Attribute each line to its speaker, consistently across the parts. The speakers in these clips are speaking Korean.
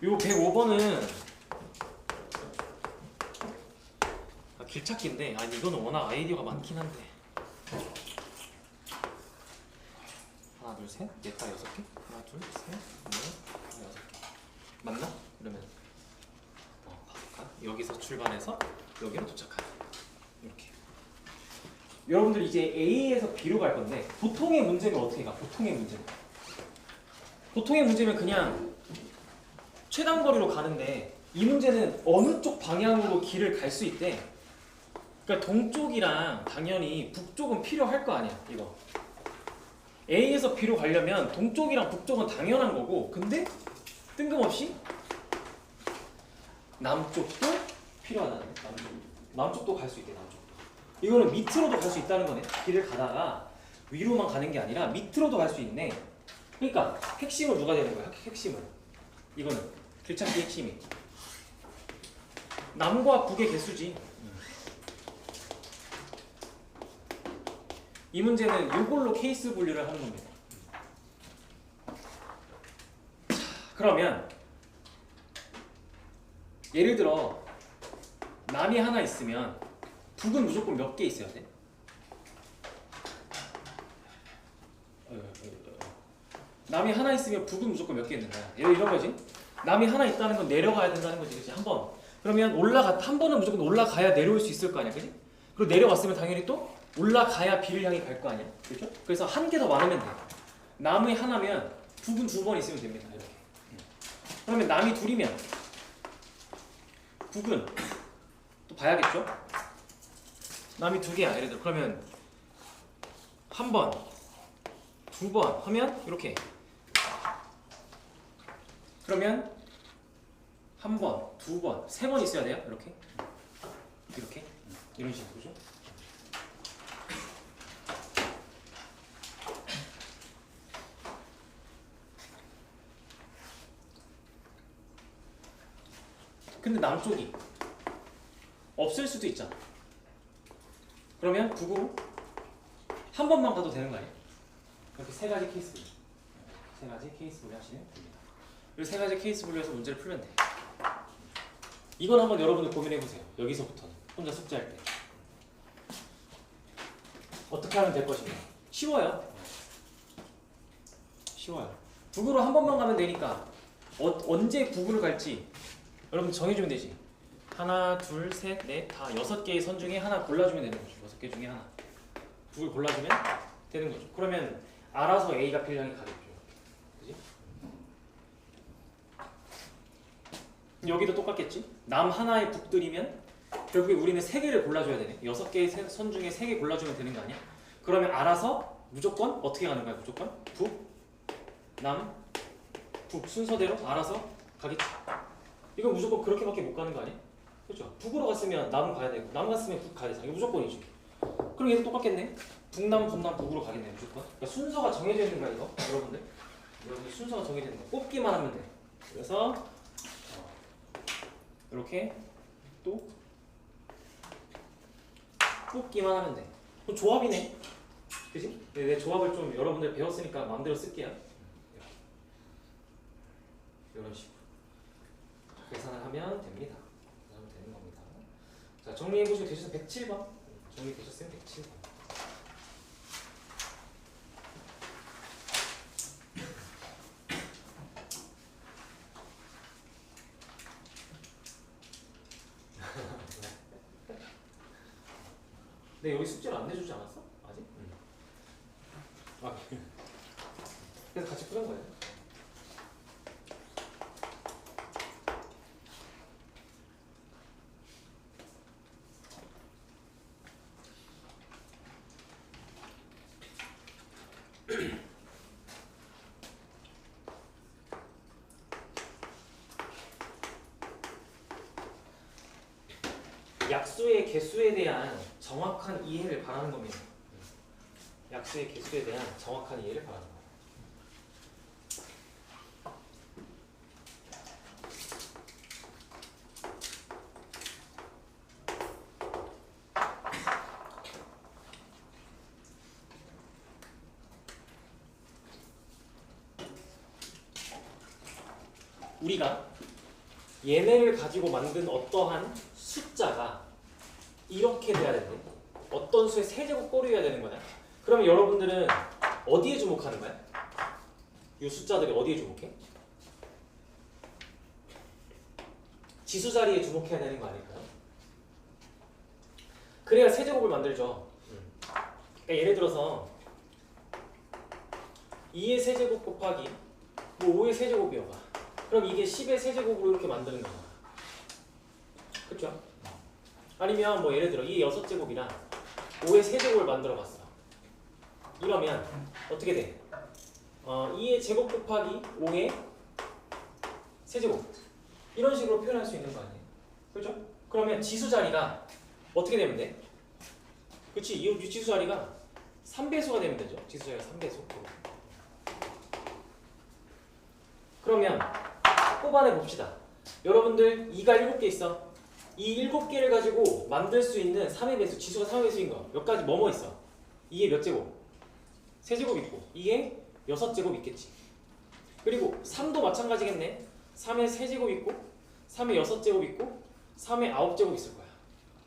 Speaker 1: 요 105번은 길찾기인데 아니 이거는 워낙 아이디어가 많긴 한데 하나 둘 셋 넷 다 6개 하나 둘 셋 넷 다 6개 맞나? 그러면 바꿀까? 여기서 출발해서 여기로 도착하는 이렇게 여러분들 이제 A에서 B로 갈 건데 보통의 문제면 어떻게 가? 보통의 문제면 그냥 최단 거리로 가는데 이 문제는 어느 쪽 방향으로 길을 갈 수 있대. 그러니까 동쪽이랑 당연히 북쪽은 필요할 거 아니야. 이거 A에서 B로 가려면 동쪽이랑 북쪽은 당연한 거고 근데 뜬금없이 남쪽도 필요하다는 거야. 남쪽도 갈 수 있대. 남쪽도. 이거는 밑으로도 갈 수 있다는 거네. 길을 가다가 위로만 가는 게 아니라 밑으로도 갈 수 있네. 그러니까 핵심은 누가 되는 거야? 핵심은 이거는 길찾기 핵심이 남과 북의 개수지. 이 문제는 이걸로 케이스 분류를 하는 겁니다. 자, 그러면 예를 들어 남이 하나 있으면 북은 무조건 몇 개 있어야 돼? 남이 하나 있으면 북은 무조건 몇 개 있는 거야? 이런 거지. 남이 하나 있다는 건 내려가야 된다는 거지, 그렇지? 한 번. 그러면 한 번은 무조건 올라가야 내려올 수 있을 거 아니야, 그렇지? 그리고 내려왔으면 당연히 또 올라가야 B를 향해 갈 거 아니야, 그렇죠? 그래서 한 개 더 많으면 돼. 남이 하나면 북은 2번 있으면 됩니다, 이렇게. 그러면 남이 둘이면 북은 또 봐야겠죠? 남이 2개야, 예를 들어. 그러면 한 번, 2번 하면 이렇게. 그러면 한 번, 2번, 3번 있어야 돼요. 이렇게. 이런 식으로죠. 근데 남쪽이 없을 수도 있잖아. 그러면 북으로 한 번만 가도 되는 거 아니에요? 이렇게 3가지 케이스 분류. 3가지 케이스 분류 하시면 됩니다. 이 3가지 케이스 분류해서 문제를 풀면 돼. 이건 한번 여러분들 고민해보세요. 여기서부터는 혼자 숙제할 때 어떻게 하면 될 것인가. 쉬워요. 북으로 한 번만 가면 되니까 언제 북으로 갈지 여러분 정해주면 되지. 하나, 둘, 셋, 넷, 다 6개의 선 중에 하나 골라주면 되는 거죠. 6개 중에 하나 북을 골라주면 되는 거죠. 그러면 알아서 A가 B를 향해 가겠죠. 그지? 여기도 똑같겠지? 남 하나의 북들이면 결국에 우리는 3개를 골라줘야 되네. 6개의 선 중에 3개 골라주면 되는 거 아니야? 그러면 알아서 무조건 어떻게 가는 거야? 무조건 북, 남, 북 순서대로 알아서 가겠지. 이건 무조건 그렇게밖에 못 가는 거 아니야? 그렇죠? 북으로 갔으면 남 가야 되고 남 갔으면 북 가야 되잖아. 이거 무조건이지. 그럼 얘도 똑같겠네. 북남, 북남, 북으로 가겠네 무조건. 그러니까 순서가 정해져 있는 거야 이거. 여러분들 순서가 정해져 있는 거. 뽑기만 하면 돼. 그래서 이렇게 또 뽑기만 하면 돼. 그럼 조합이네. 그지? 내 조합을 좀 여러분들 배웠으니까 마음대로 쓸게요. 이런 식으로 계산을 하면 됩니다. 계산하면 되는 겁니다. 자, 정리해보시고 되셨으면 107번. 정리되셨으면 107번. 근데 여기 숙제를 안 내주지 않았어? 아직? 응. 아, 그래서 같이 푸는 거예요. 약수의 개수에 대한 정확한 이해를 바라는 겁니다. 약수의 개수에 대한 정확한 이해를 바라는 거예요. 우리가 얘네를 가지고 만든 어떠한 숫자가 이렇게 돼야 된대. 어떤 수의 세제곱 꼴이어야 되는 거야. 그러면 여러분들은 어디에 주목하는 거야? 이 숫자들이 어디에 주목해? 지수 자리에 주목해야 되는 거 아닐까요? 그래야 세제곱을 만들죠. 그러니까 예를 들어서 2의 세제곱 곱하기 뭐 5의 세제곱이어봐. 그럼 이게 10의 세제곱으로 이렇게 만드는 거야. 그쵸? 아니면 뭐 예를 들어 이 6제곱이랑 5의 세제곱을 만들어 봤어. 이러면 어떻게 돼? 2의 제곱 곱하기 5의 세제곱 이런 식으로 표현할 수 있는 거 아니에요? 그렇죠? 그러면 지수 자리가 어떻게 되면 돼? 그렇지? 이 지수 자리가 3배수가 되면 되죠. 지수 자리가 3배수. 그러면 뽑아내 봅시다. 여러분들 2가 7개 있어. 이 7개를 가지고 만들 수 있는 3의 배수, 지수가 3의 배수인 거 몇 가지 뭐뭐 있어? 2의 몇 제곱? 세제곱 있고 2의 6제곱 있겠지. 그리고 3도 마찬가지겠네. 3의 세제곱 있고 3의 6제곱 있고 3의 9제곱 있을 거야.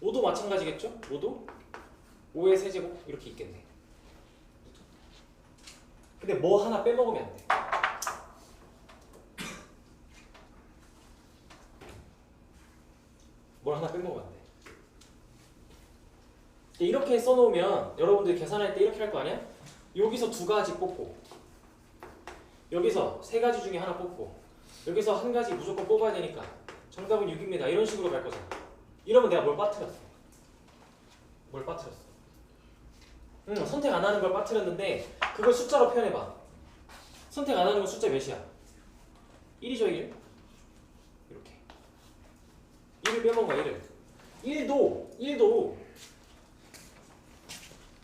Speaker 1: 5도 마찬가지겠죠? 5도 5의 세제곱 이렇게 있겠네. 근데 뭐 하나 빼먹으면 안 돼. 뭘 하나 빼먹으면 안 돼. 이렇게 써놓으면 여러분들이 계산할 때 이렇게 할 거 아니야? 여기서 2가지 뽑고 여기서 3가지 중에 하나 뽑고 여기서 한 가지 무조건 뽑아야 되니까 정답은 6입니다. 이런 식으로 갈 거잖아. 이러면 내가 뭘 빠뜨렸어? 뭘 빠뜨렸어? 선택 안 하는 걸 빠뜨렸는데 그걸 숫자로 표현해봐. 선택 안 하는 건 숫자 몇이야? 1이죠 1? 이렇게 1을 빼먹은 거야 1을. 1도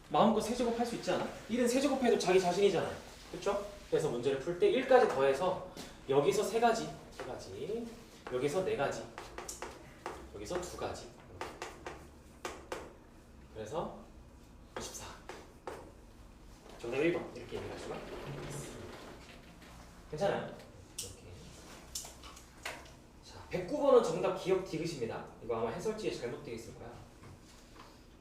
Speaker 1: 마음껏 세제곱 할 수 있지 않아? 1은 세제곱해도 자기 자신이잖아. 그쵸? 그래서 문제를 풀 때 1까지 더해서 여기서 3가지 여기서 4가지 여기서 2가지 그래서 24 정답 1번 이렇게 얘기할 수가 있습니다. 괜찮아요? 이렇게. 자, 109번은 정답 기억 디귿입니다. 이거 아마 해설지에 잘못되어 있을 거야.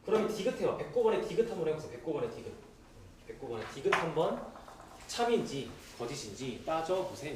Speaker 1: 그럼 디귿해봐. 109번에 디귿 한번 해보세요. 109번에 디귿. 109번에 디귿 한번 참인지 거짓인지 따져보세요.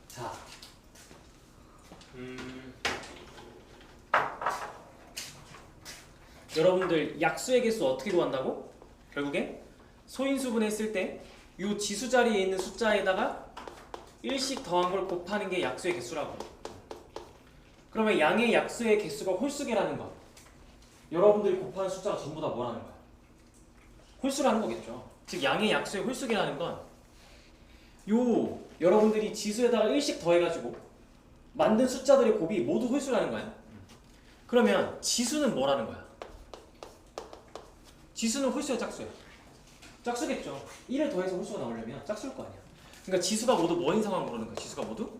Speaker 1: 자, 여러분들 약수의 개수 어떻게 구한다고? 결국에 소인수분해 했을 때 이 지수 자리에 있는 숫자에다가 1씩 더한 걸 곱하는 게 약수의 개수라고. 그러면 양의 약수의 개수가 홀수계라는 거. 여러분들이 곱하는 숫자가 전부 다 뭐라는 거야? 홀수라는 거겠죠. 즉 양의 약수의 홀수계라는 건 여러분들이 지수에다가 1씩 더해가지고 만든 숫자들의 곱이 모두 홀수라는 거야. 그러면 지수는 뭐라는 거야? 지수는 홀수야 짝수야? 짝수겠죠. 1을 더해서 홀수가 나오려면 짝수일 거 아니야. 그러니까 지수가 모두 뭐인 상황을 모르는 거야. 지수가 모두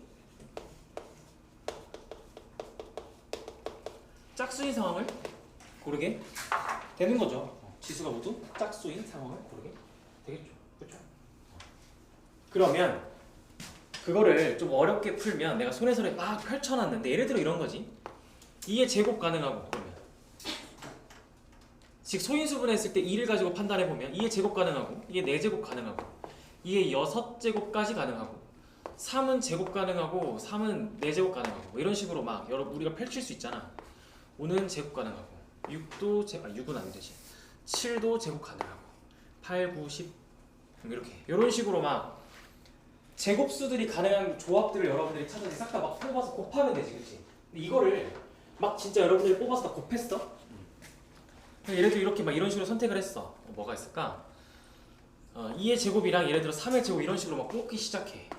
Speaker 1: 짝수인 상황을 고르게 되는 거죠. 지수가 모두 짝수인 상황을 고르게 되겠죠. 그렇죠? 그러면 그거를 좀 어렵게 풀면 내가 손에 막 펼쳐놨는데 예를 들어 이런 거지. 2의 제곱 가능하고 그러면 즉 소인수분해 했을 때 2를 가지고 판단해보면 2의 제곱 가능하고 2의 4제곱 가능하고 2의 6제곱까지 가능하고 3은 제곱 가능하고 3은 4제곱 가능하고 뭐 이런 식으로 막 우리가 펼칠 수 있잖아. 5는 제곱 가능하고 6도 6은 안 되지. 7도 제곱 가능하고 8, 9, 10 이렇게 이런 식으로 막 제곱수들이 가능한 조합들을 여러분들이 찾아서 싹 다 막 뽑아서 곱하면 되지, 그렇지? 근데 이거를 막 진짜 여러분들이 뽑아서 다 곱했어? 예를 들어 이렇게 막 이런 식으로 선택을 했어. 뭐가 있을까? 2의 제곱이랑 예를 들어 3의 제곱 이런 식으로 막 뽑기 시작해.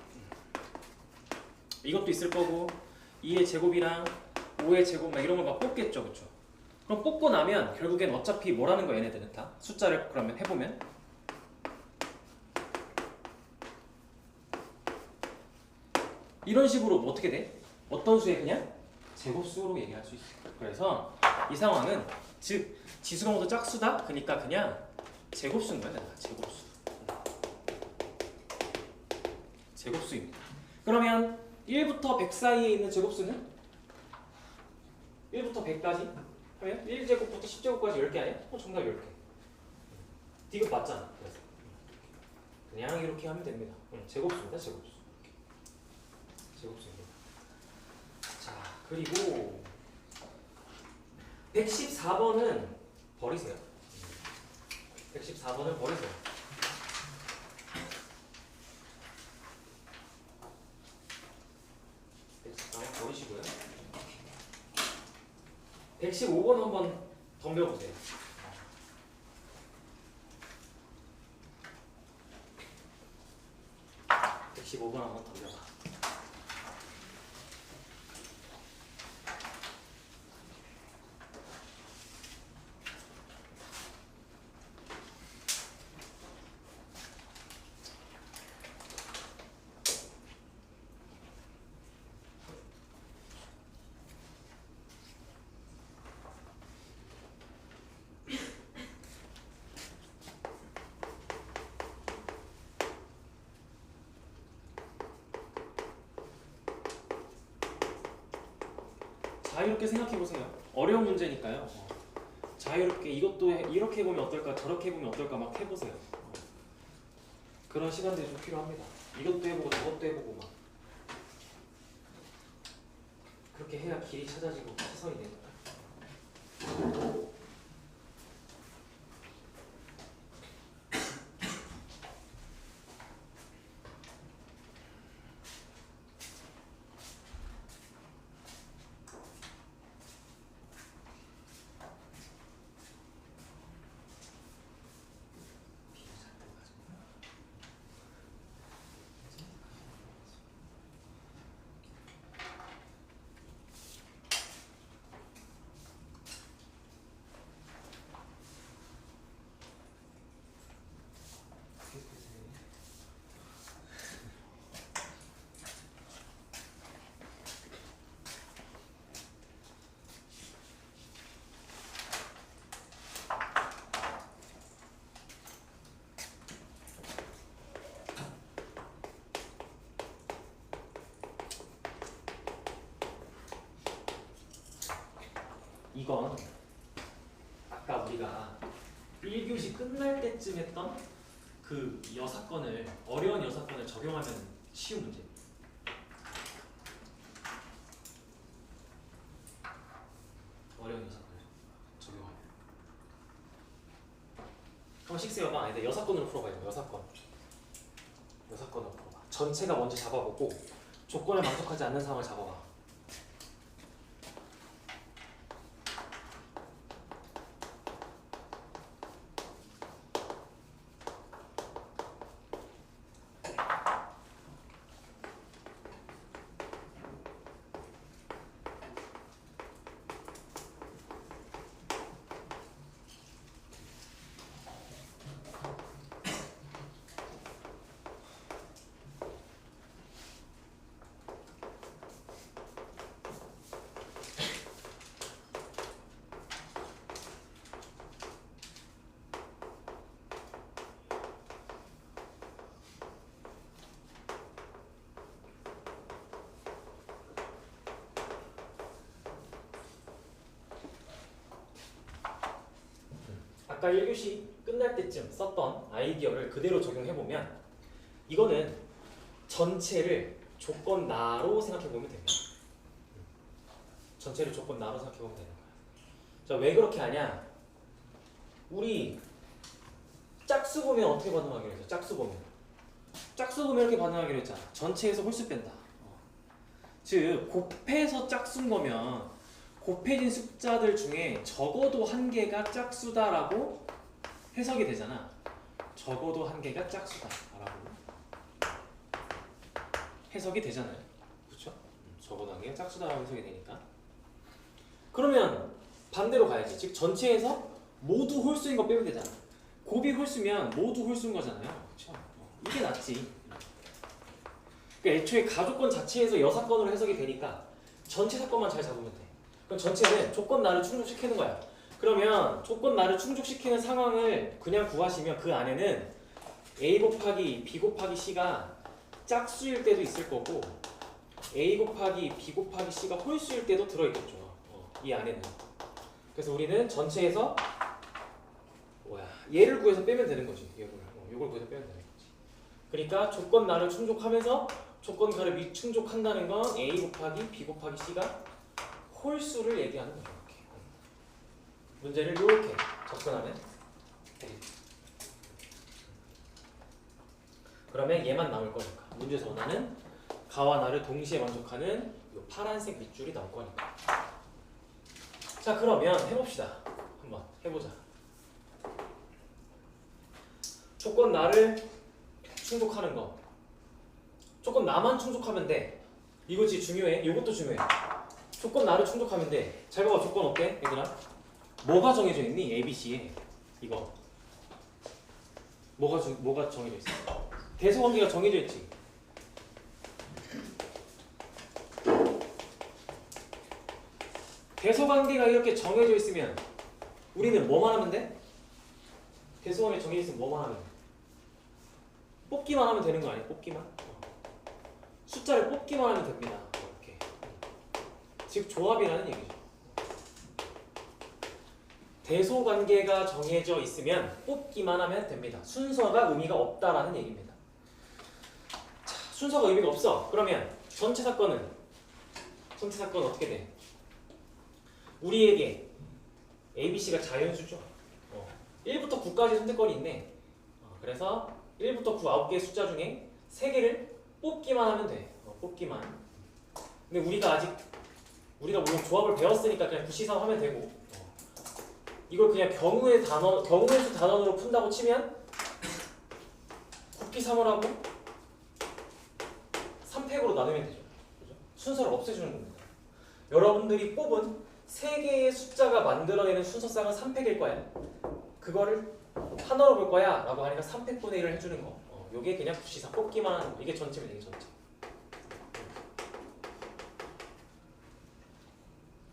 Speaker 1: 이것도 있을 거고 2의 제곱이랑 5의 제곱 막 이런 걸 막 뽑겠죠, 그렇죠? 그럼 뽑고 나면 결국엔 어차피 뭐라는 거야, 얘네들은 다 숫자를 그러면 해보면 이런 식으로 뭐 어떻게 돼? 어떤 수에 그냥 제곱수로 얘기할 수 있어. 그래서 이 상황은 즉 지수가 모두 짝수다. 그러니까 그냥 제곱수인 거야, 제곱수. 제곱수입니다. 그러면 1부터 100 사이에 있는 제곱수는 1부터 100까지 하면 1제곱부터 10제곱까지 10개 아니야? 정답 10개. 디귿 맞잖아. 그래서 그냥 이렇게 하면 됩니다. 제곱수입니다. 제곱수. 제곱수입니다. 자, 그리고 114번은 버리세요. 114번을 버리세요. 114번 버리시고요. 115번 한번 덤벼보세요. 115번 한번 덤벼봐. 자유롭게 생각해보세요. 어려운 문제니까요. 자유롭게 이것도 이렇게 해보면 어떨까 저렇게 해보면 어떨까 막 해보세요. 그런 시간들이 좀 필요합니다. 이것도 해보고 저것도 해보고 막 그렇게 해야 길이 찾아지고 시선이 되니까. 이건 아까 우리가 1교시 끝날 때쯤 했던 그 여사건을 어려운 여사건을 적용하면 쉬운 문제. 어려운 여사건을 적용하면. 한번 식세어봐. 아니다. 여사건으로 풀어봐요. 여사건으로 풀어봐. 전체가 먼저 잡아보고 조건에 만족하지 않는 상황을 잡아봐. 아까 1교시 끝날 때쯤 썼던 아이디어를 그대로 적용해보면 이거는 전체를 조건 나로 생각해보면 됩니다. 전체를 조건 나로 생각해보면 되는 거야. 자, 왜 그렇게 하냐? 우리 짝수 보면 어떻게 반응하기로 했어? 짝수 보면 이렇게 반응하기로 했잖아. 전체에서 홀수 뺀다. 즉 곱해서 짝수인 거면 곱해진 숫자들 중에 적어도 한 개가 짝수다라고 해석이 되잖아. 적어도 한 개가 짝수다라고 해석이 되잖아요. 그렇죠? 적어도 한 개가 짝수다라고 해석이 되니까. 그러면 반대로 가야지. 즉 전체에서 모두 홀수인 거 빼면 되잖아. 곱이 홀수면 모두 홀수인 거잖아요. 그렇죠? 이게 낫지. 그러니까 애초에 가조건 자체에서 여사건으로 해석이 되니까 전체 사건만 잘 잡으면 돼. 그럼 전체는 조건 나를 충족시키는 거야. 그러면 조건 나를 충족시키는 상황을 그냥 구하시면 그 안에는 A 곱하기 B 곱하기 C가 짝수일 때도 있을 거고 A 곱하기 B 곱하기 C가 홀수일 때도 들어있겠죠. 이 안에는. 그래서 우리는 전체에서 얘를 구해서 빼면 되는 거지. 이걸 구해서 빼면 되는 거지. 그러니까 조건 나를 충족하면서 조건 가를 미충족한다는 건 A 곱하기 B 곱하기 C가 홀수를 얘기하는 거죠. 이렇게. 문제를 이렇게 접근하면 되겠죠. 그러면 얘만 남을 거니까. 문제에서 원하는 가와 나를 동시에 만족하는 이 파란색 밑줄이 나올 거니까. 자, 그러면 해봅시다. 한번 해보자. 조건 나를 충족하는 거. 조건 나만 충족하면 돼. 이거 진짜 중요해. 이것도 중요해. 조건 나를 충족하면 돼. 잘 봐봐. 조건 어때? 얘들아. 뭐가 정해져 있니? A, B, C에. 이거. 뭐가 정해져 있어? 대소관계가 정해져 있지. 대소관계가 이렇게 정해져 있으면 우리는 뭐만 하면 돼? 대소관계 정해져 있으면 뭐만 하면 돼? 뽑기만 하면 되는 거 아니야? 뽑기만? 숫자를 뽑기만 하면 됩니다. 이렇게. 즉 조합이라는 얘기죠. 대소관계가 정해져 있으면 뽑기만 하면 됩니다. 순서가 의미가 없다라는 얘기입니다. 자, 순서가 의미가 없어. 그러면 전체 사건은 어떻게 돼? 우리에게 ABC가 자연수죠. 1부터 9까지 선택권이 있네. 그래서 1부터 9 9개의 숫자 중에 3개를 뽑기만 하면 돼. 뽑기만. 근데 우리가 물론 조합을 배웠으니까 그냥 구시삼 하면 되고 이걸 그냥 경우의 수 단원으로 푼다고 치면 9p3을 하고 3팩으로 나누면 되죠. 그죠? 순서를 없애주는 겁니다. 여러분들이 뽑은 3개의 숫자가 만들어내는 순서쌍은 3팩일 거야. 그거를 하나로 볼 거야 라고 하니까 3팩분의 1을 해주는 거. 요게 그냥 구시삼 뽑기만 하는 거. 이게 전체면 이게 전체.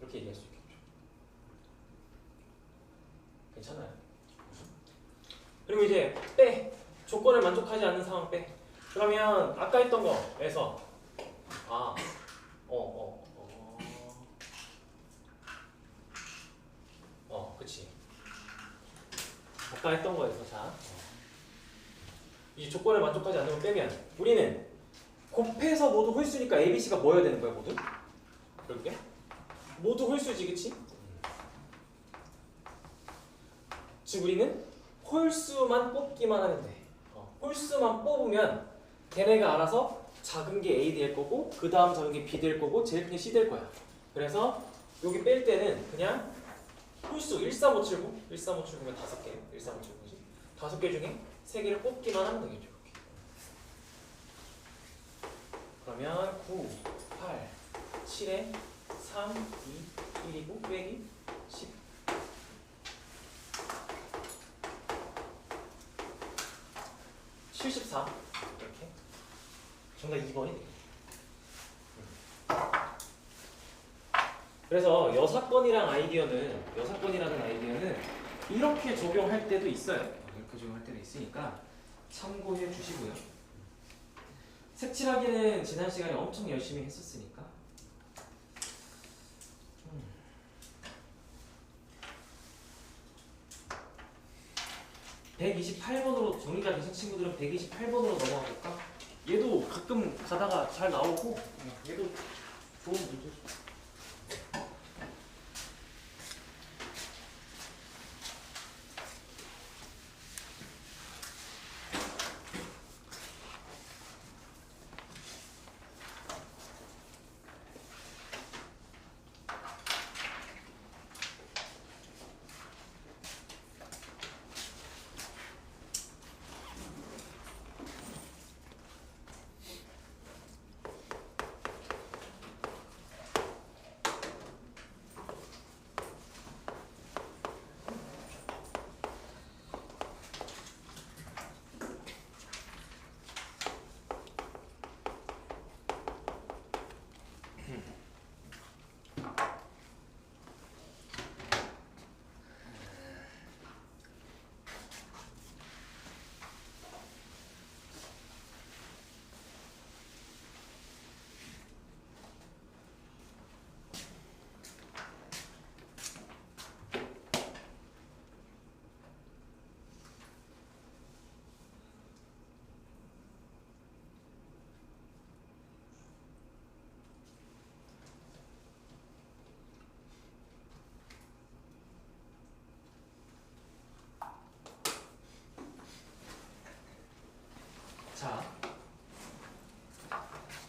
Speaker 1: 이렇게 얘기할 수 있겠죠. 괜찮아요. 그리고 이제 빼. 조건을 만족하지 않는 상황 빼. 그러면 아까 했던 거에서 그치. 아까 했던 거에서 이 조건을 만족하지 않는 걸 빼면 우리는 곱해서 모두 홀수니까 A, B, C가 뭐여야 되는 거야 모두? 그럴게. 모두 홀수지, 그치? 즉 우리는 홀수만 뽑기만 하면 돼. 홀수만 뽑으면 걔네가 알아서 작은 게 A 될 거고 그 다음 작은 게 B 될 거고 제일 큰 게 C 될 거야. 그래서 여기 뺄 때는 그냥 홀수 13579 13579면 5개 13579지 5개 중에 3개를 뽑기만 하면 되겠죠. 이렇게. 그러면 9, 8, 7에 3, 2, 1이고 빼기 10 74 이렇게 정답 2번이 되겠죠. 그래서 여사건이라는 아이디어는 이렇게 적용할 때도 있어요. 이렇게 적용할 때도 있으니까 참고해 주시고요. 색칠하기는 지난 시간에 엄청 열심히 했었으니까 128번으로 정리가 되신 친구들은 128번으로 넘어가 볼까? 얘도 가끔 가다가 잘 나오고 얘도 좋은 문제죠.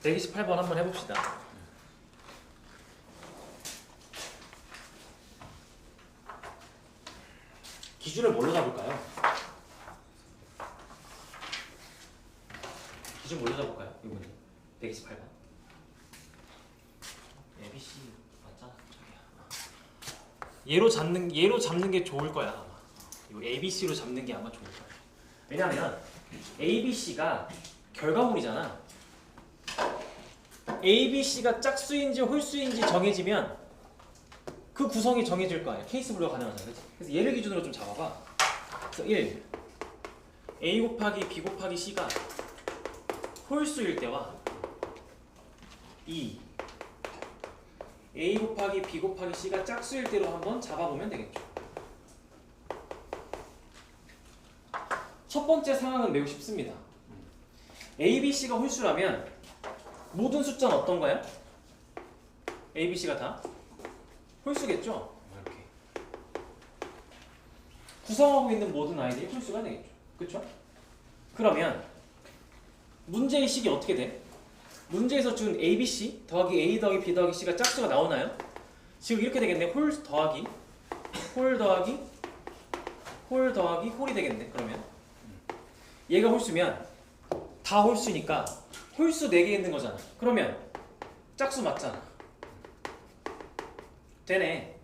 Speaker 1: 128번 한번 해봅시다. 기준을 뭘로 잡을까요? 기준 뭘로 잡을까요? 이분이 128번. ABC 맞잖아. 얘로 잡는 게 좋을 거야. 아마. 이거 ABC로 잡는 게 아마 좋을 거야. 왜냐면 ABC가 결과물이잖아. ABC가 짝수인지 홀수인지 정해지면 그 구성이 정해질 거 아니야. 케이스 분류가 가능하잖아. 그치? 그래서 얘를 기준으로 좀 잡아봐. 그래서 1 A 곱하기 B 곱하기 C가 홀수일 때와 2 A 곱하기 B 곱하기 C가 짝수일 때로 한번 잡아보면 되겠죠. 첫 번째 상황은 매우 쉽습니다. A, B, C가 홀수라면 모든 숫자는 어떤가요? A, B, C가 다 홀수겠죠? 이렇게 구성하고 있는 모든 아이들이 홀수가 되겠죠. 그렇죠? 그러면 문제의 식이 어떻게 돼? 문제에서 준 A, B, C 더하기 A 더하기 B 더하기 C가 짝수가 나오나요? 지금 이렇게 되겠네. 홀 더하기 홀이 되겠네. 그러면 얘가 홀수면 다 홀수니까 홀수 4개 있는 거잖아. 그러면 짝수 맞잖아. 되네.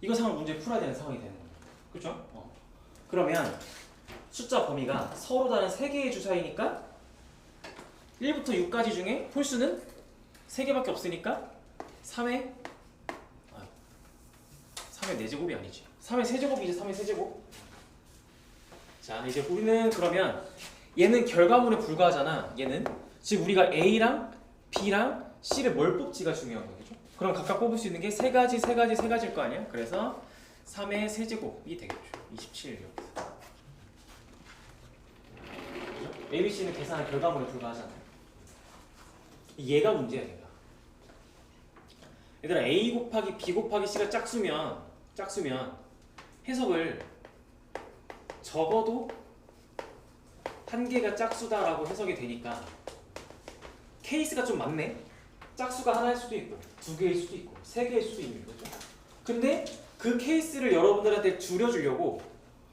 Speaker 1: 이거 상황 문제 풀어야 되는 상황이 되는 거야. 그렇죠? 그러면 숫자 범위가 서로 다른 3개의 주사위니까 1부터 6까지 중에 홀수는 3개밖에 없으니까 3의 4제곱이 아니지. 3의 세제곱이지. 3의 세제곱. 자, 이제 우리는 그러면 얘는 결과물에 불과하잖아. 얘는 지금 우리가 A랑 B랑 C를 뭘 뽑지가 중요한 거겠죠. 그럼 각각 뽑을 수 있는 게 3가지일 거 아니야. 그래서 3의 세제곱이 되겠죠. 27 이렇게. A, B, C는 계산한 결과물에 불과하잖아요. 얘가 문제야, 얘가. 얘들아, A 곱하기 B 곱하기 C가 짝수면 해석을 적어도 한 개가 짝수다라고 해석이 되니까 케이스가 좀 많네. 짝수가 하나일 수도 있고 2개일 수도 있고 3개일 수도 있는 거죠. 근데 그 케이스를 여러분들한테 줄여주려고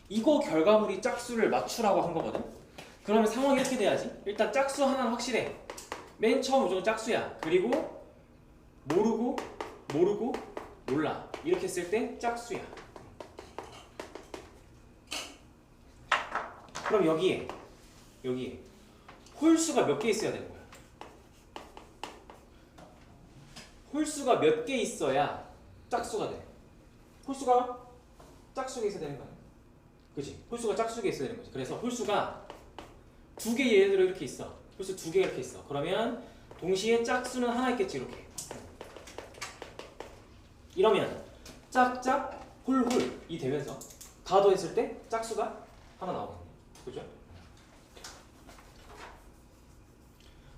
Speaker 1: 이거 결과물이 짝수를 맞추라고 한 거거든. 그러면 상황이 이렇게 돼야지. 일단 짝수 하나는 확실해. 맨 처음 무조건 짝수야. 그리고 모르고 몰라. 이렇게 했을 때 짝수야. 그럼 여기에 홀수가 몇 개 있어야 되는 거야? 홀수가 몇 개 있어야 짝수가 돼? 홀수가 짝수가 있어야 되는 거 아니야? 그치? 홀수가 짝수가 있어야 되는 거지. 그래서 홀수가 2개 얘네들이 이렇게 있어. 홀수 2개가 이렇게 있어. 그러면 동시에 짝수는 하나 있겠지. 이렇게. 이러면 짝짝 홀홀이 되면서 다 더했을 때 짝수가 하나 나오겠네. 그죠?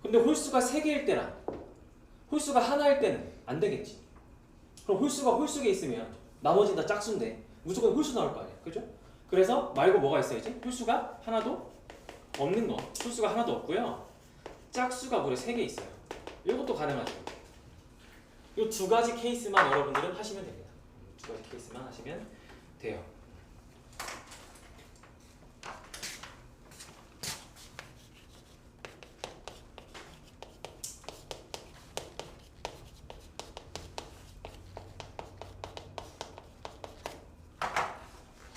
Speaker 1: 근데 홀수가 3개일 때랑 홀수가 하나일 때는 안 되겠지. 그럼 홀수가 홀수에 있으면 나머지는 다 짝수인데 무조건 홀수 나올 거 아니야. 그죠? 그래서 말고 뭐가 있어야지? 홀수가 하나도 없는 거. 홀수가 하나도 없고요. 짝수가 무려 3개 있어요. 이것도 가능하죠. 이 2가지 케이스만 여러분들은 하시면 됩니다. 2가지 케이스만 하시면 돼요.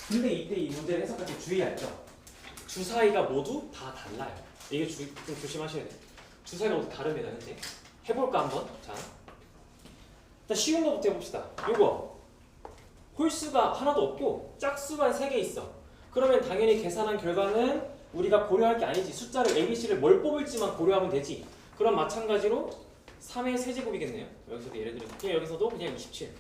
Speaker 1: 근데 이때 이 문제를 해석할 때 주의할 점. 주사위가 모두 다 달라요. 이게 좀 조심하셔야 돼요. 주사위가 모두 다릅니다. 현재 해볼까 한번? 자, 일단 쉬운 거부터 해봅시다. 요거 홀수가 하나도 없고 짝수만 3개 있어. 그러면 당연히 계산한 결과는 우리가 고려할 게 아니지. 숫자를 ABC를 뭘 뽑을지만 고려하면 되지. 그럼 마찬가지로 3의 세제곱이겠네요. 여기서도 예를 들어서 그냥 여기서도 그냥 27.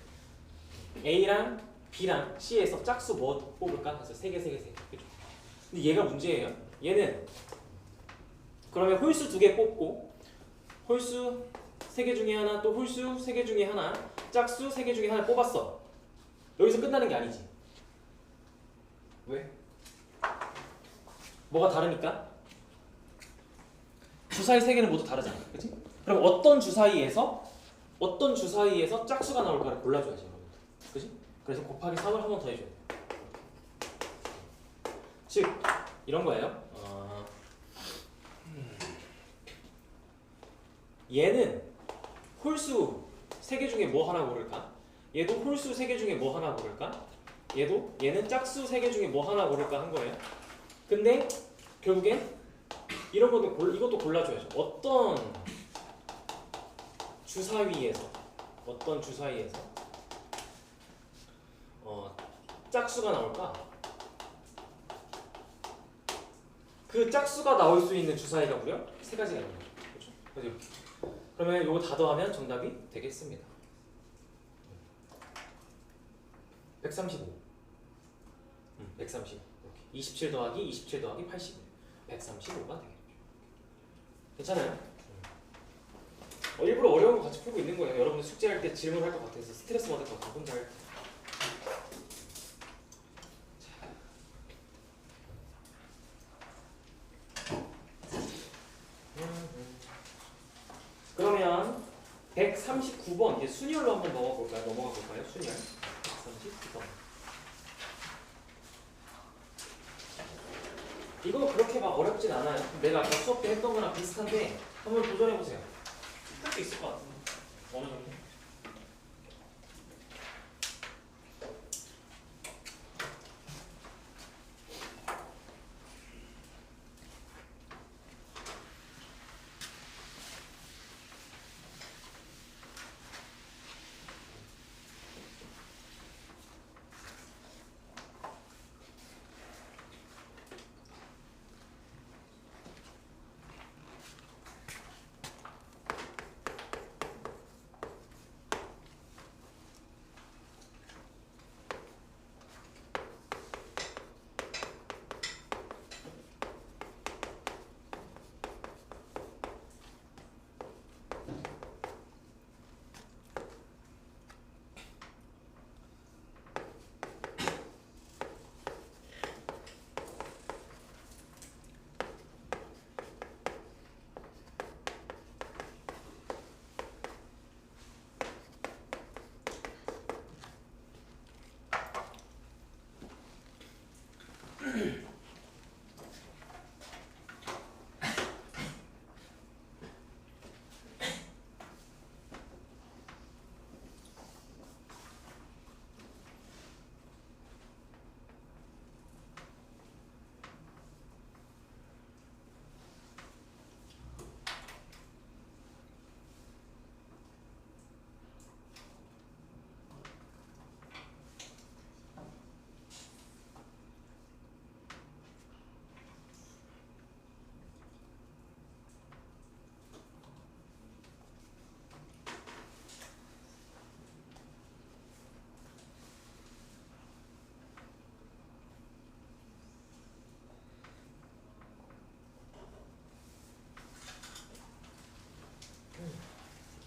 Speaker 1: A랑 B랑 C에서 짝수 뭐 뽑을까? 그래서 3개. 그죠? 근데 얘가 문제예요. 얘는 그러면 홀수 2개 뽑고 홀수 3개 중에 하나 또 홀수 3개 중에 하나 짝수 3개 중에 하나 뽑았어. 여기서 끝나는 게 아니지. 왜? 뭐가 다르니까? 주사위 세 개는 모두 다르잖아, 그렇지? 그럼 어떤 주사위에서 짝수가 나올까를 골라줘야지, 여러분. 그렇지? 그래서 곱하기 3을 한 번 더 해줘야 돼. 즉 이런 거예요. 얘는 홀수 3개 중에 뭐 하나 고를까? 얘도 홀수 3개 중에 뭐 하나 고를까? 얘는 짝수 3개 중에 뭐 하나 고를까 한 거예요. 근데 결국엔 이런 것도 이것도 골라줘야죠. 어떤 주사위에서 짝수가 나올까? 그 짝수가 나올 수 있는 주사위가 무려 3가지가 있는 거죠. 그렇죠? 그래서 이렇게. 그러면 이거 다 더하면 정답이 되겠습니다. 135. 135. 이렇게. 27 더하기 27 더하기 81. 135가 되겠죠. 괜찮아요? 일부러 어려운 거 같이 풀고 있는 거예요. 여러분들 숙제할 때 질문할 것 같아서 스트레스 받을 것 같아요. 혼자 할 때. 그러면 139번 이제 순열로 한번 넘어가 볼까요? 순열. 139번. 이거 그렇게 막 어렵진 않아요. 내가 아까 수업 때 했던 거랑 비슷한데 한번 도전해 보세요. 할 수 있을 것 같은데. 어느 정도?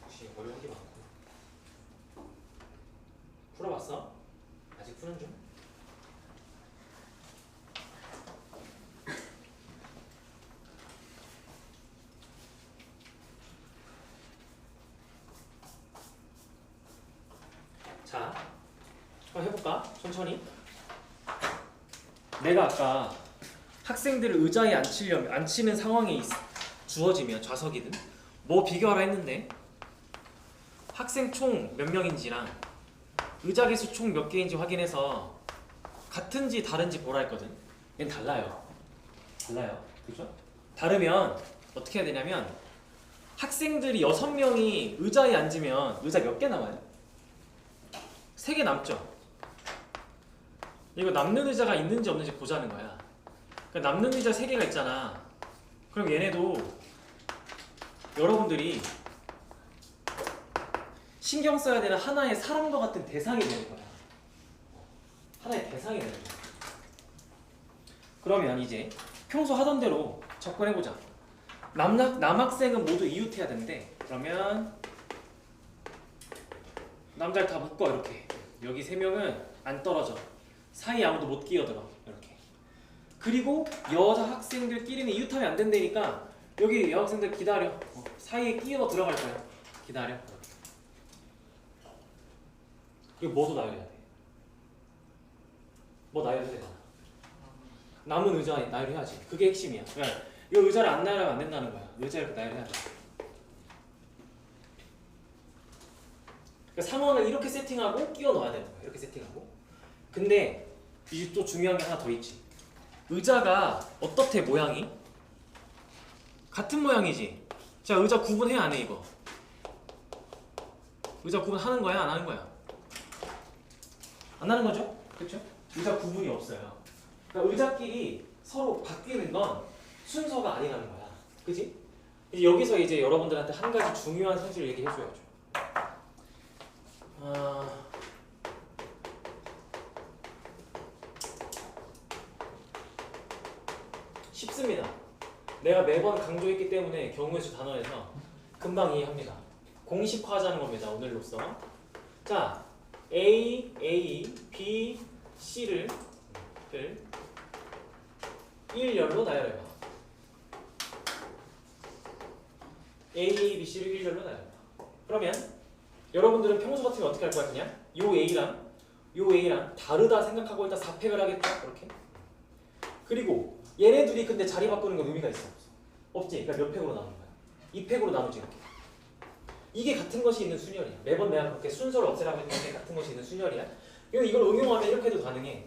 Speaker 1: 역시 어려운 게 많고. 풀어봤어? 아직 푸는 중? 자, 한번 해볼까? 천천히. 내가 아까 학생들을 의자에 앉히는 상황이 주어지면 좌석이든 뭐 비교하라 했는데 학생 총 몇 명인지랑 의자 개수 총 몇 개인지 확인해서 같은지 다른지 보라 했거든. 얘는 달라요. 그죠? 다르면 어떻게 해야 되냐면 학생들이 6명이 의자에 앉으면 의자 몇 개 남아요? 3개 남죠? 이거 남는 의자가 있는지 없는지 보자는 거야. 그러니까 남는 의자 3개가 있잖아. 그럼 얘네도 여러분들이 신경 써야 되는 하나의 사람과 같은 대상이 되는 거야. 하나의 대상이 되는 거야. 그러면 이제 평소 하던 대로 접근해보자. 남학생은 모두 이웃해야 되는데 그러면 남자를 다 묶어 이렇게. 여기 3명은 안 떨어져. 사이에 아무도 못 끼어들어. 이렇게. 그리고 여자 학생들끼리는 이웃하면 안 된다니까 여기 여학생들 기다려. 사이에 끼어 들어갈 거야. 기다려. 그리고 뭐도 나열해야 돼. 뭐 나열해야 되잖아. 남은 의자 나열해야지. 그게 핵심이야. 그러니까 이 의자를 안 나열하면 안 된다는 거야. 의자를 나열해야 돼. 그러니까 상황을 이렇게 세팅하고 끼워 넣어야 되는 거야. 이렇게 세팅하고. 근데 이제 또 중요한 게 하나 더 있지. 의자가 어떻대 모양이? 같은 모양이지. 자, 의자 구분해 안 해 이거? 의자 구분하는 거야 안 하는 거야? 안 하는 거죠? 그렇죠? 의자 구분이 없어요. 그러니까 의자끼리 서로 바뀌는 건 순서가 아니라는 거야. 그지? 이제 여기서 이제 여러분들한테 한 가지 중요한 사실을 얘기해 줘야죠. 쉽습니다. 내가 매번 강조했기 때문에 경우의 수 단원에서 금방 이해합니다. 공식화하자는 겁니다. 오늘로써. 자, A, B, C를 일렬로 나열해봐. A, B, C를 일렬로 나열해봐. 그러면 여러분들은 평소 같으면 어떻게 할 거야? 그냥 요 A랑 다르다 생각하고 일단 4팩을 하겠죠? 이렇게. 그리고 얘네 둘이 근데 자리 바꾸는 건 의미가 있어? 없지? 그러니까 몇 팩으로 나눈 거야? 2팩으로 나누지 이렇게. 이게 같은 것이 있는 순열이야. 매번 내가 그렇게 순서를 없애라고 했는데 같은 것이 있는 순열이야. 이걸 응용하면 이렇게 해도 가능해.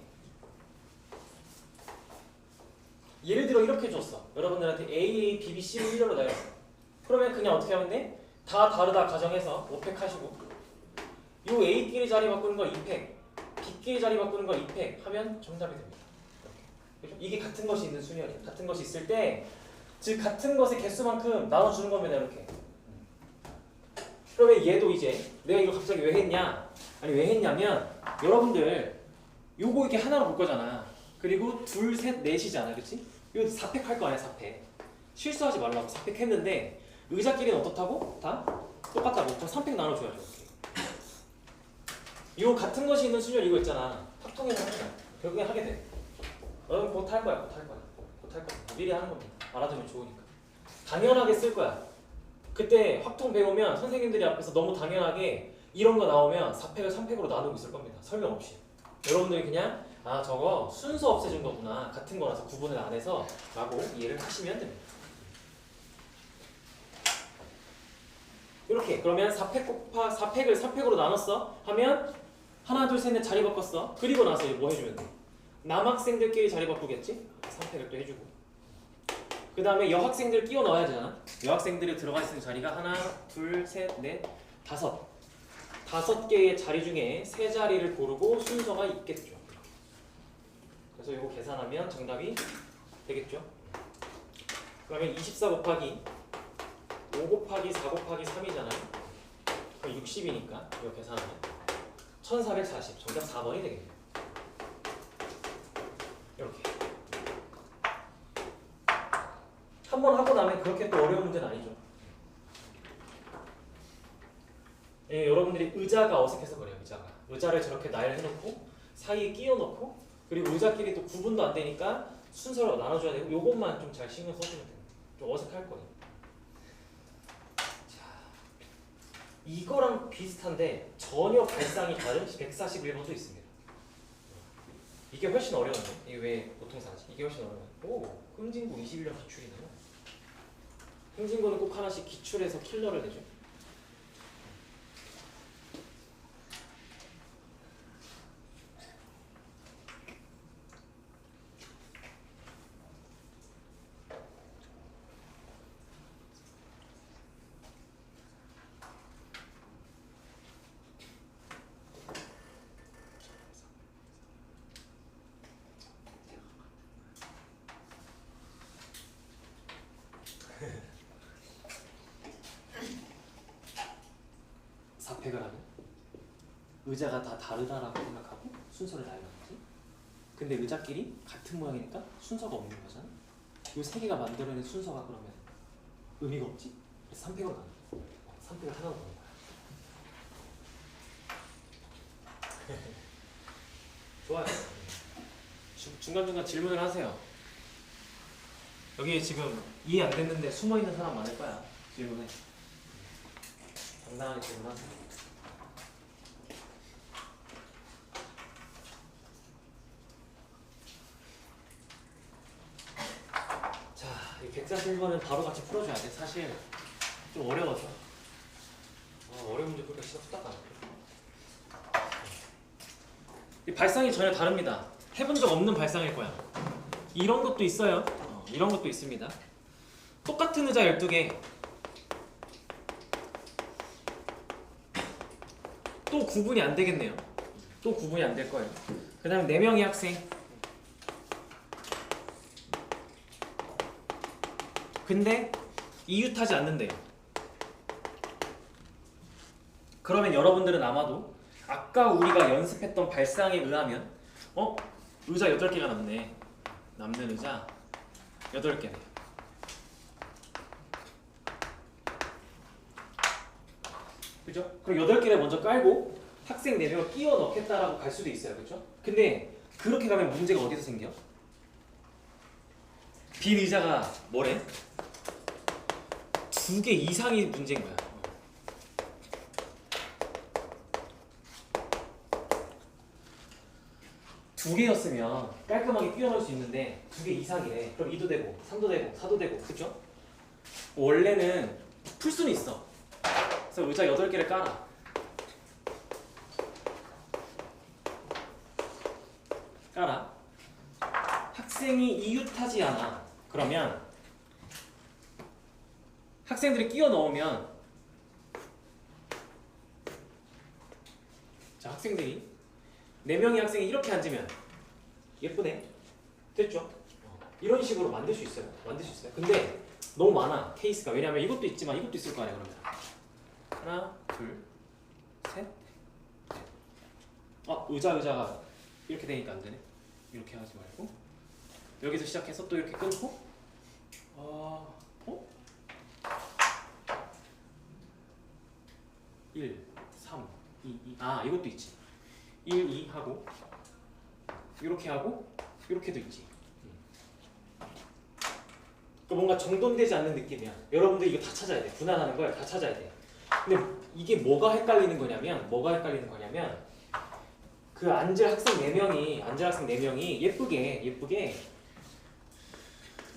Speaker 1: 예를 들어 이렇게 줬어. 여러분들한테 A, B, B, C를 일렬로 나열해. 그러면 그냥 어떻게 하면 돼? 다 다르다 가정해서 5팩 하시고 요 A끼리 자리 바꾸는 거 2팩, B끼리 자리 바꾸는 거 2팩 하면 정답이 됩니다. 이렇게. 이게 같은 것이 있는 순열이야. 같은 것이 있을 때 즉 같은 것의 개수만큼 나눠주는 겁니다. 이렇게. 그러면 얘도 이제 내가 이거 갑자기 왜 했냐? 아니 왜 했냐면 여러분들 요거 이렇게 하나로 볼 거잖아. 그리고 둘, 셋, 넷이잖아. 그치? 이거 4팩 할 거 아니야. 4팩. 실수하지 말라고 4팩 했는데 의자끼리는 어떻다고? 다 똑같다고. 그럼 3팩 나눠줘야죠. 이거 같은 것이 있는 순열 이거 있잖아. 합통해서 하는 거야. 결국엔 하게 돼. 여러분 곧 할 거야. 곧 할 거야. 곧 할 거야. 미리 하는 겁니다. 알아두면 좋으니까. 당연하게 쓸 거야. 그때 확통 배우면 선생님들이 앞에서 너무 당연하게 이런 거 나오면 4팩을 3팩으로 나누고 있을 겁니다. 설명 없이. 여러분들이 그냥 아 저거 순서 없애준 거구나. 같은 거라서 구분을 안 해서 라고 이해를 하시면 됩니다. 이렇게 그러면 4팩을 3팩으로 나눴어 하면 하나 둘 셋 넷 자리 바꿨어. 그리고 나서 뭐 해주면 돼? 남학생들끼리 자리 바꾸겠지? 3팩을 또 해주고 그 다음에 여학생들 끼워 넣어야 되잖아. 여학생들이 들어가 있는 자리가 하나 둘 셋 넷 다섯 개의 자리 중에 세 자리를 고르고 순서가 있겠죠. 그래서 이거 계산하면 정답이 되겠죠. 그러면 24 곱하기 5 곱하기 4 곱하기 3이잖아요. 그럼 60이니까 이거 계산하면 1440 정답 4번이 되겠네요. 이렇게 한 번 하고 나면 그렇게 또 어려운 문제는 아니죠. 예, 여러분들이 의자가 어색해서 그래요. 의자를 저렇게 나열해놓고 사이에 끼워놓고 그리고 의자끼리 또 구분도 안 되니까 순서로 나눠줘야 되고 요것만 좀 잘 신경 써주면 돼요. 좀 어색할 거예요. 이거랑 비슷한데 전혀 발상이 다른 141번도 있습니다. 이게 훨씬 어려운데 이게 왜 보통 사지? 이게 훨씬 어려워요. 오, 흥진구 21년 기출이네요. 흥진구는 꼭 하나씩 기출해서 킬러를 내죠. 팩을 하면 의자가 다 다르다라고 생각하고 순서를 나열하지. 근데 의자끼리 같은 모양이니까 순서가 없는 거잖아. 이 세 개가 만들어낸 순서가 그러면 의미가 없지. 그래서 3팩으로 나눠. 3팩을 하나로 넣는 거야. 좋아요. 중간중간 질문을 하세요. 여기 지금 이해 안 됐는데 숨어 있는 사람 많을 거야. 질문에. 당당하게 질문하세요. 자, 이 141번은 바로 같이 풀어줘야 돼. 사실 좀 어려워서. 어려운 문제 보니까 진짜 후딱 안 돼. 이 발상이 전혀 다릅니다. 해본 적 없는 발상일 거야. 이런 것도 있어요. 이런 것도 있습니다. 똑같은 의자 12개. 또 구분이 안 되겠네요. 또 구분이 안 될 거예요. 그 다음에 4명의 학생. 근데 이웃하지 않는데요. 그러면 여러분들은 아마도 아까 우리가 연습했던 발상에 의하면 의자 8개가 남네. 남는 의자 8개네. 그죠? 그럼 8개를 먼저 깔고 학생 4명을 끼워 넣겠다라고 갈 수도 있어요. 그죠? 근데 그렇게 가면 문제가 어디서 생겨? 빈 의자가 뭐래? 2개 이상이 문제인 거야. 두 개였으면 깔끔하게 끼워 넣을 수 있는데 2개 이상이래. 그럼 2도 되고 3도 되고 4도 되고 그죠? 원래는 풀 수는 있어. 그래서 의자 8개를 깔아. 학생이 이웃하지 않아. 그러면 학생들이 끼워 넣으면 자, 학생들이 4명의 학생이 이렇게 앉으면 예쁘네. 됐죠? 이런 식으로 만들 수 있어요. 근데 너무 많아. 케이스가. 왜냐면 이것도 있지만 이것도 있을 거 아니야. 그러면 하나, 둘, 셋, 넷. 의자가 이렇게 되니까 안 되네. 이렇게 하지 말고 여기서 시작해서 또 이렇게 끊고 1, 3, 2, 2. 이것도 있지. 1, 2 하고 이렇게 하고 이렇게도 있지. 그러니까 뭔가 정돈되지 않는 느낌이야. 여러분들 이거 다 찾아야 돼. 분할하는 걸 다 찾아야 돼. 근데 이게 뭐가 헷갈리는 거냐면 그 앉을 학생 4명이 예쁘게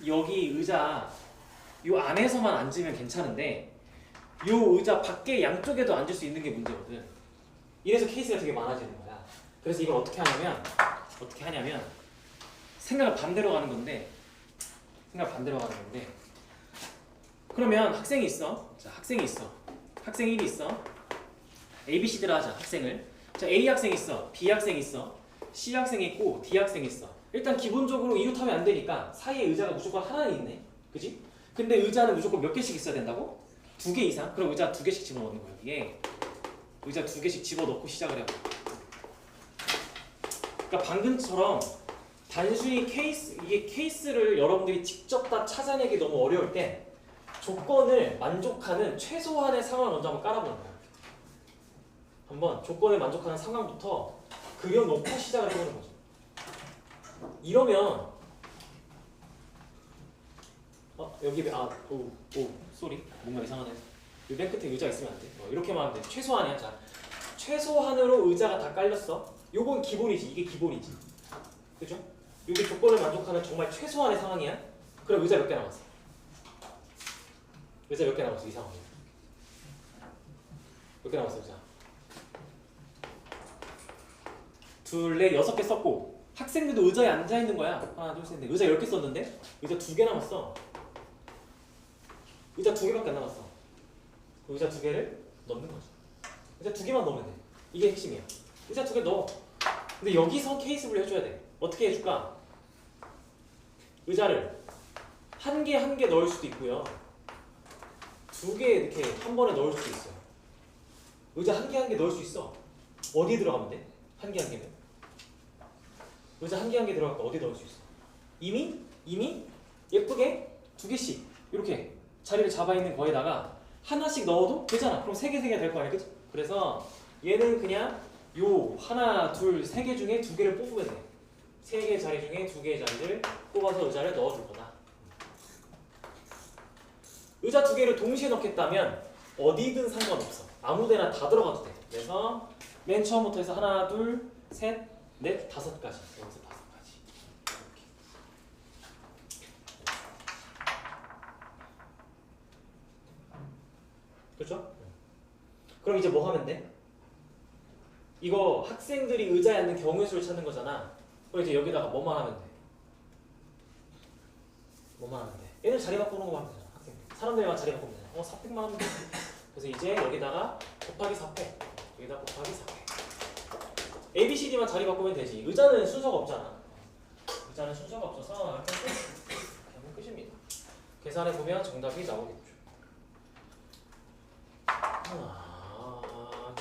Speaker 1: 여기 의자 요 안에서만 앉으면 괜찮은데 요 의자 밖에 양쪽에도 앉을 수 있는 게 문제거든. 이래서 케이스가 되게 많아지는 거야. 그래서 이걸 어떻게 하냐면 생각을 반대로 가는 건데 그러면 학생이 있어. 자, 학생 1이 있어. A, B, C들을 하자. 학생을. 자, A 학생이 있어. B 학생이 있어. C 학생이 있고 D 학생이 있어. 일단 기본적으로 이웃하면 안 되니까 사이에 의자가 무조건 하나는 있네. 그지? 근데 의자는 무조건 몇 개씩 있어야 된다고? 2개 이상? 그럼 의자 2개씩 집어넣는 거야. 이게 의자 2개씩 집어넣고 시작을 해봐. 그러니까 방금처럼 단순히 케이스를 여러분들이 직접 다 찾아내기 너무 어려울 때 조건을 만족하는 최소한의 상황을 먼저 한번 깔아보는 거야. 한번 조건에 만족하는 상황부터 그려놓고 시작을 해보는 거죠. 이러면 여기 쏘리 뭔가 이상하네. 이 맨 끝에 의자 있으면 안 돼. 이렇게만 하면 돼. 최소한이야. 자, 최소한으로 의자가 다 깔렸어. 요건 기본이지. 이게 기본이지. 그죠? 이게 조건을 만족하는 정말 최소한의 상황이야. 그럼 의자 몇 개 남았어? 이 상황이야. 몇 개 남았어 의자? 2, 4, 6개 썼고 학생들도 의자에 앉아있는 거야. 하나, 둘, 셋, 넷. 의자 10개 썼는데 의자 2개 남았어. 의자 2개밖에 안 남았어. 의자 2개를 넣는 거지. 의자 2개만 넣으면 돼. 이게 핵심이야. 의자 2개 넣어. 근데 여기서 케이스 분류 해줘야 돼. 어떻게 해줄까? 의자를 한 개 넣을 수도 있고요. 2개 이렇게 한 번에 넣을 수도 있어요. 의자 한 개 넣을 수 있어. 어디에 들어가면 돼? 한 개면? 의자 한 개 들어갈 거 어디에 넣을 수 있어? 이미 예쁘게 2개씩 이렇게 자리를 잡아 있는 거에다가 하나씩 넣어도 되잖아. 그럼 3개 될 거 아니야, 그치? 그래서 얘는 그냥 요 하나, 둘, 3개 중에 2개를 뽑으면 돼. 3개 자리 중에 2개의 자리를 뽑아서 의자를 넣어줄 거다. 의자 두 개를 동시에 넣겠다면 어디든 상관없어. 아무 데나 다 들어가도 돼. 그래서 맨 처음부터 해서 하나, 둘, 셋, 넷, 다섯 가지. 여기서 다섯 가지. 이렇게. 그렇죠? 그럼 이제 뭐 하면 돼? 이거 학생들이 의자에 앉는 경우의 수를 찾는 거잖아. 그럼 이제 여기다가 뭐만 하면 돼? 뭐만 하면 돼? 얘들 자리 바꾸는 거만 하면 되잖아. 학생들. 사람들만 자리 바꾸면 되잖아. 4팩만 하면 돼. 그래서 이제 여기다가 곱하기 4팩. 여기다 곱하기 4팩. A, B, C, D만 자리 바꾸면 되지. 의자는 순서가 없잖아. 의자는 순서가 없어서 이렇게 하면 끝입니다. 계산해 보면 정답이 나오겠죠.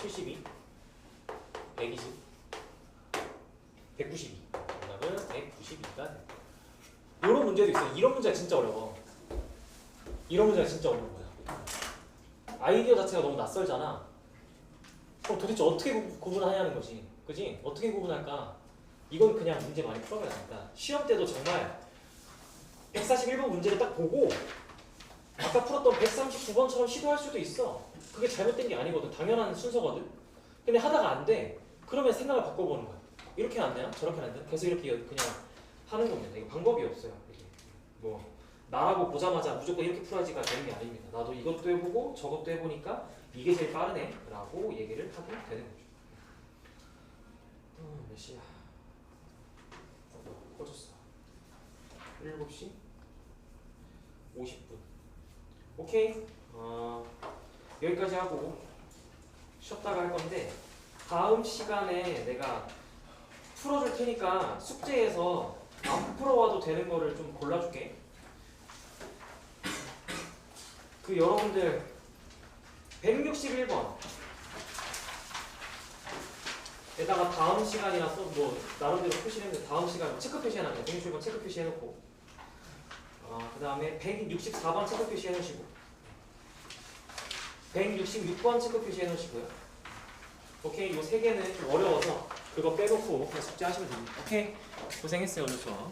Speaker 1: 72, 120, 192. 정답은 192가 됩니다. 이런 문제도 있어요. 이런 문제가 진짜 어려워. 이런 문제가 진짜 어려운 거야. 아이디어 자체가 너무 낯설잖아. 그럼 도대체 어떻게 구분하냐는 거지. 그지? 어떻게 구분할까? 이건 그냥 문제 많이 풀어봐야 된다. 시험 때도 정말 141번 문제를 딱 보고 아까 풀었던 139번처럼 시도할 수도 있어. 그게 잘못된 게 아니거든. 당연한 순서거든. 근데 하다가 안 돼. 그러면 생각을 바꿔보는 거야. 이렇게 안 되나? 저렇게 안 되나? 계속 이렇게 그냥 하는 겁니다. 이거 방법이 없어요. 이게 뭐 나라고 보자마자 무조건 이렇게 풀어야지가 되는 게 아닙니다. 나도 이것도 해보고 저것도 해보니까 이게 제일 빠르네 라고 얘기를 하게 되는 거죠. 몇 시야? 꺼졌어. 7시 50분. 오케이. 여기까지 하고 쉬었다가 할 건데 다음 시간에 내가 풀어줄 테니까 숙제에서 안 풀어와도 되는 거를 좀 골라줄게. 그 여러분들 161번 에다가 다음 시간이라서 뭐 나름대로 표시했는데 다음 시간 체크 표시해놔요. 161번 체크 표시해놓고 그 다음에 164번 체크 표시해놓으시고 166번 체크 표시해놓으시고요. 오케이. 요 세 개는 좀 어려워서 그거 빼놓고 그냥 숙제하시면 됩니다. 오케이. 고생했어요 오늘 수업.